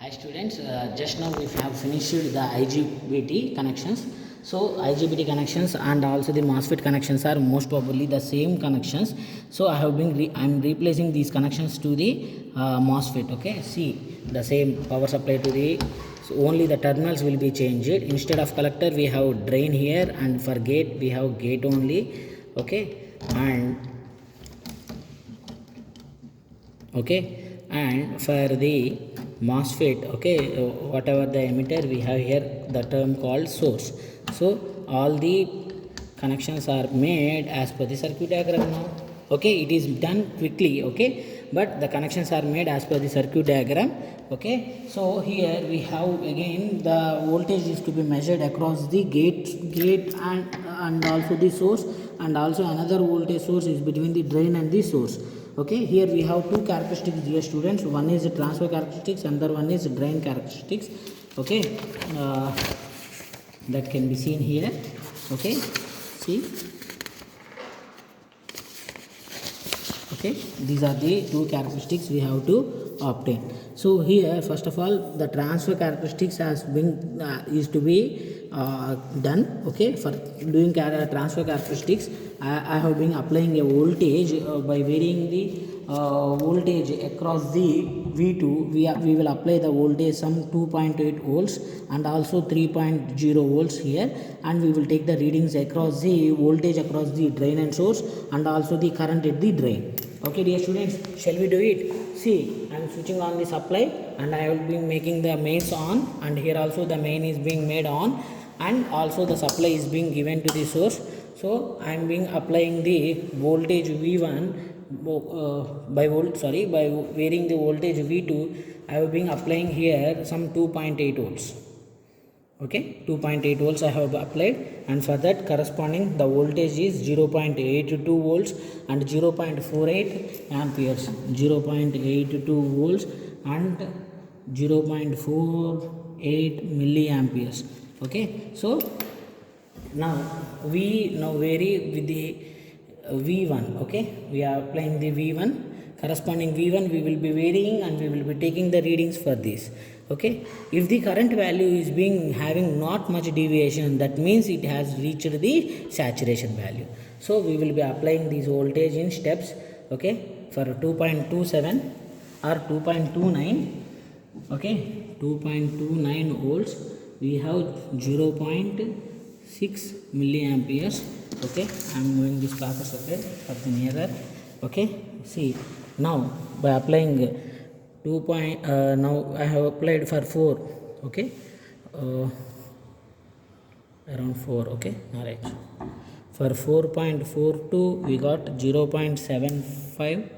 Hi students, just now we have finished the IGBT connections. So IGBT connections and also the MOSFET connections are most probably the same connections. So I'm replacing these connections to the MOSFET. Okay, see the same power supply to the. So only the terminals will be changed. Instead of collector we have drain here, and for gate we have gate only. Okay, and for the MOSFET, whatever the emitter we have here, the term called source. So all the connections are made as per the circuit diagram now. Okay, it is done quickly. Okay, but the connections are made as per the circuit diagram. Okay, so here we have again the voltage is to be measured across the gate and also the source, and also another voltage source is between the drain and the source. Okay, here we have two characteristics, dear students. One is transfer characteristics, another one is drain characteristics. Okay, that can be seen here. Okay, see. Okay, these are the two characteristics we have to obtain. So here first of all the transfer characteristics has been is to be done. Okay, for doing transfer characteristics I have been applying a voltage by varying the voltage across the V2. We will apply the voltage some 2.8 volts and also 3.0 volts here, and we will take the readings across the voltage across the drain and source and also the current at the drain. Okay, dear students, shall we do it? See, I am switching on the supply and I will be making the mains on, and here also the main is being made on, and also the supply is being given to the source. So I am being applying the voltage V1 by varying the voltage V2. I have been applying here some 2.8 volts. Okay, 2.8 volts I have applied, and for that corresponding the voltage is 0.82 volts and 0.48 amperes. 0.82 volts and 0.48 milliamperes. Okay, so now we now vary with the V1. Okay, we are applying the V1. Corresponding V1 we will be varying and we will be taking the readings for this. Okay, if the current value is being having not much deviation, that means it has reached the saturation value. So we will be applying this voltage in steps. Okay, for 2.27 or 2.29. Okay, 2.29 volts we have 0.6 milliamperes. Okay, I am moving this paper circuit for the nearer. Okay, see now by applying now I have applied for 4. Okay, around 4. Okay, all right. For 4.42 we got 0.75.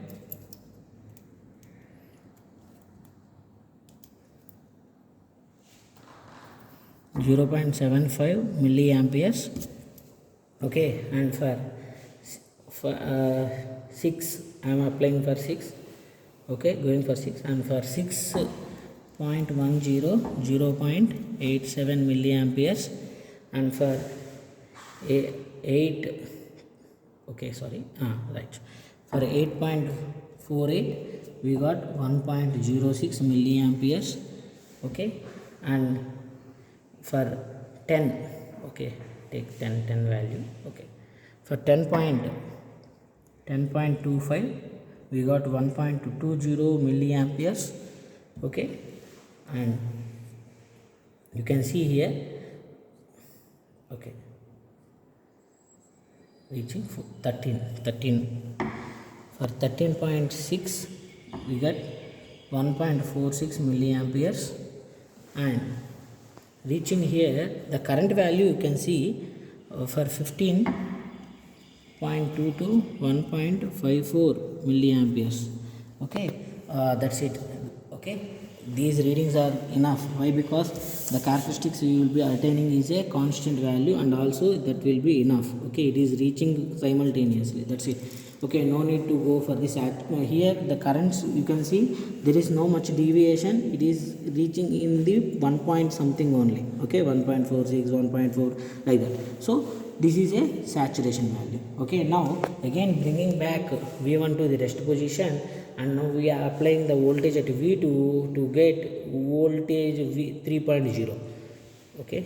0.75 milliamperes. Okay, and for 6 I am applying for 6. Okay, going for 6, and for 6.10 0.87 milliamperes, and for 8 right, for 8.48 we got 1.06 milliamperes. Okay, and for 10, okay, take 10 value. Okay, for 10.25 we got 1.20 milliamperes. Okay, and you can see here. Okay, reaching 13. For 13.6 we got 1.46 milliamperes, and reaching here the current value you can see for 15.2 to 1.54 milliamperes. Okay, that's it. Okay, these readings are enough. Why? Because the characteristics you will be attaining is a constant value, and also that will be enough. Okay, it is reaching simultaneously. That's it. Okay, no need to go for this. Here the currents you can see there is no much deviation. It is reaching in the 1 point something only. Okay, 1.46, 1.4 like that. So this is a saturation value. Okay, now again bringing back V1 to the rest position, and now we are applying the voltage at V2 to get voltage V 3.0. Okay,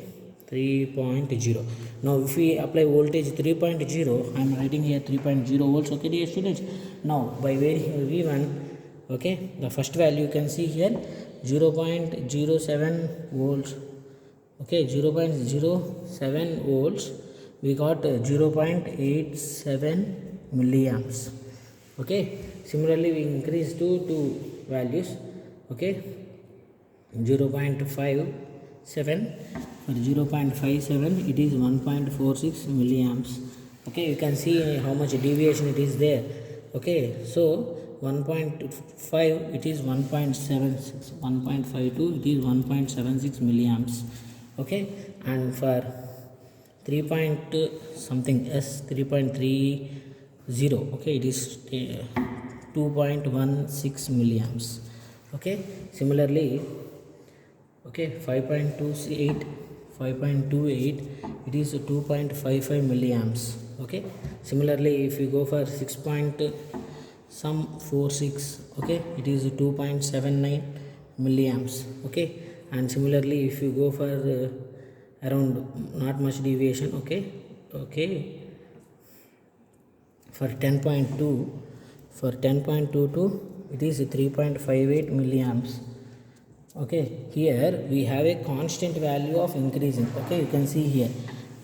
3.0. Now if we apply voltage 3.0, I am writing here 3.0 volts. Okay, dear students, now by varying V1, okay, the first value you can see here 0.07 volts. Okay, 0.07 volts, we got 0.87 milliamps. Okay, similarly we increase to two values. Okay, 0.57, for 0.57 it is 1.46 milliamps. Okay, you can see how much deviation it is there. Okay, so 1.5 it is 1.76, 1.52 it is 1.76 milliamps. Okay, and for 3 point something s 3.30, okay, it is 2.16 milliamps. Okay, similarly, okay, 5.28 it is 2.55 milliamps. Okay, similarly if you go for 6.46, okay, it is 2.79 milliamps. Okay, and similarly if you go for around not much deviation, okay, for 10.2, for 10.22 it is 3.58 milliamps. Okay, here we have a constant value of increasing. Okay, you can see here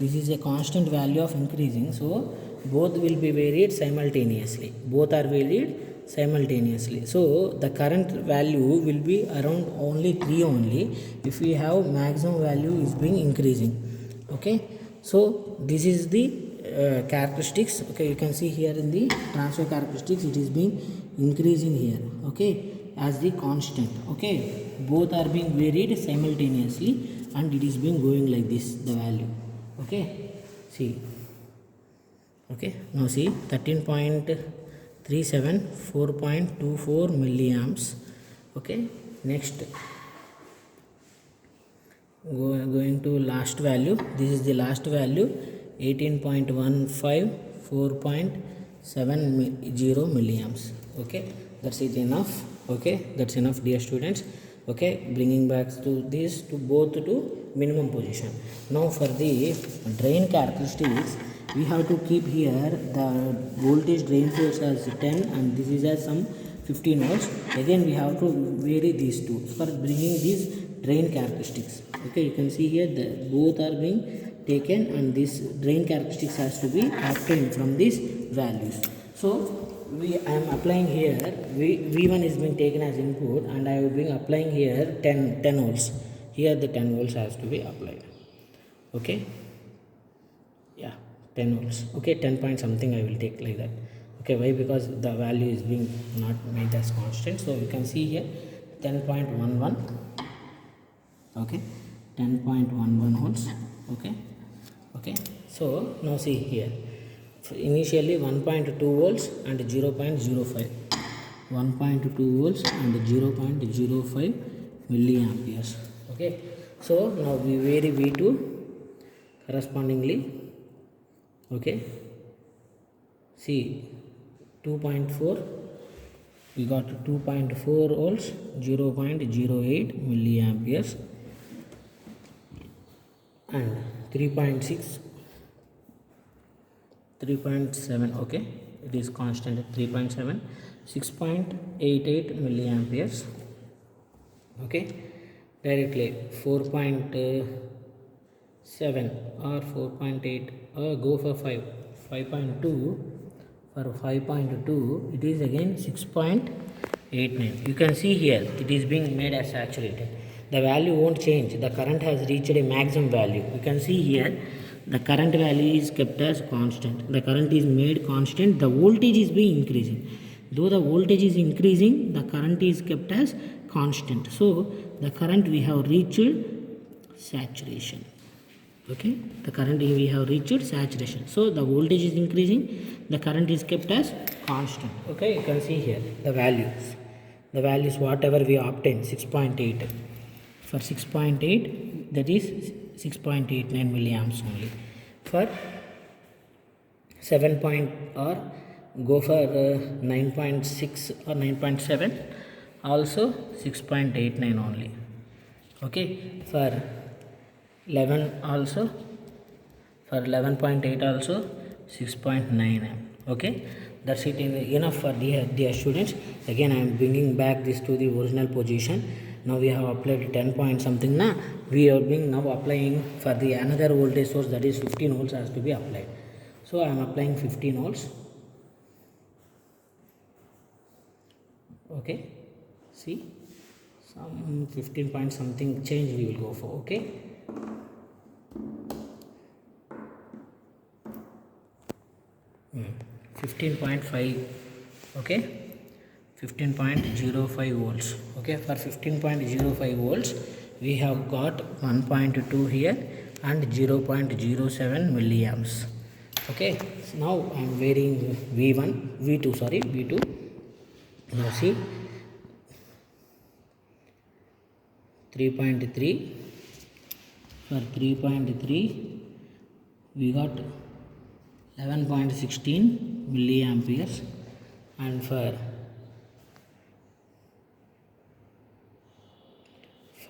this is a constant value of increasing, so both will be varied simultaneously, both are varied simultaneously. So the current value will be around only 3 only if we have maximum value is being increasing. Okay, so this is the characteristics. Okay, you can see here in the transfer characteristics it is being increasing here. Okay, as the constant. Okay, both are being varied simultaneously and it is being going like this, the value. Okay, see. Okay, now see 13.37, 4.24 milliamps. Okay, next going to last value. This is the last value, 18.15, 4.70 milliamps. Okay, that's it enough. Okay, that's enough, dear students. Okay, bringing back to this to both to minimum position. Now for the drain characteristics, we have to keep here the voltage drain source as 10 and this is as some 15 volts. Again we have to vary these two for bringing these drain characteristics. Okay, you can see here the both are being taken and this drain characteristics has to be obtained from these values. So I am applying here V1 is being taken as input and I will be applying here 10 volts. Here the 10 volts has to be applied. Okay, yeah, 10 volts. Okay, 10 point something I will take like that. Okay, why? Because the value is being not made as constant. So you can see here 10.11. Okay, 10.11 volts. Okay, so now see here initially 1.2 volts and 0.05, 1.2 volts and 0.05 milliamperes. Okay, so now we vary V2 correspondingly. Okay, see 2.4, we got 2.4 volts, 0.08 milliamperes and 3.6, 3.7. okay, it is constant at 3.7, 6.88 milliamperes. Okay, directly 4.7 or 4.8 or go for 5.2. For 5.2 it is again 6.89. you can see here it is being made as saturated. The value won't change, the current has reached a maximum value. You can see here the current value is kept as constant, the current is made constant, the voltage is being increasing. Though the voltage is increasing, the current is kept as constant. So the current we have reached saturation. Okay, the current we have reached saturation. So the voltage is increasing, the current is kept as constant. Okay, you can see here the values whatever we obtained 6.8. For 6.8 that is 6.89 milliamps only. For 7 point or go for 9.6 or 9.7, also 6.89 only. Okay, for 11 also, for 11.8 also 6.9. Okay, that's it enough for dear students. Again I am bringing back this to the original position. Now we have applied 10 point something. Now we are being now applying for the another voltage source, that is 15 volts has to be applied. So I am applying 15 volts. Okay, see, some 15 point something change we will go for. Okay, hmm. 15.5. Okay, 15.05 volts. Okay, for 15.05 volts we have got 1.2 here and 0.07 milliamps. Okay, so now I am varying V2. Now see, 3.3. For 3.3 we got 11.16 milliamperes, and for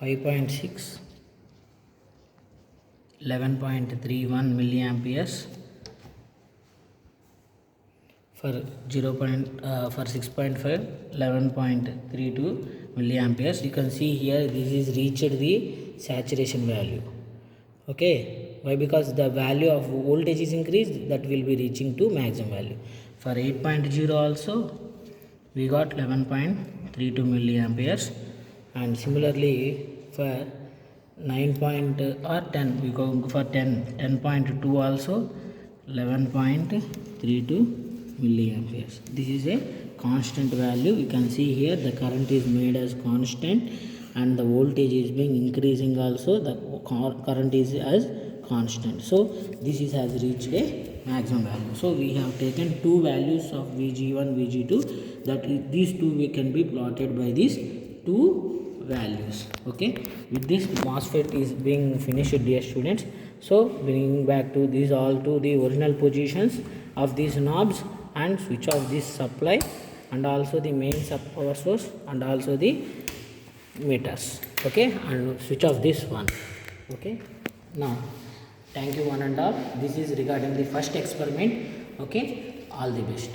5.6 11.31 milliamperes, for 6.5 11.32 milliamperes. You can see here this is reached the saturation value. Okay, why? Because the value of voltage is increased, that will be reaching to maximum value. For 8.0 also we got 11.32 milliamperes, and similarly for 9 point or 10 we go for 10.2 also 11.32 milliamperes. This is a constant value. You can see here the current is made as constant and the voltage is being increasing also, the current is as constant. So this is has reached a maximum value. So we have taken two values of Vg1 Vg2, that is, these two can be plotted by these two values. Okay, with this MOSFET is being finished, dear students. So bringing back to these all to the original positions of these knobs, and switch off this supply, and also the main power source, and also the meters. Okay, and switch off this one. Okay, now thank you one and all. This is regarding the first experiment. Okay, all the best.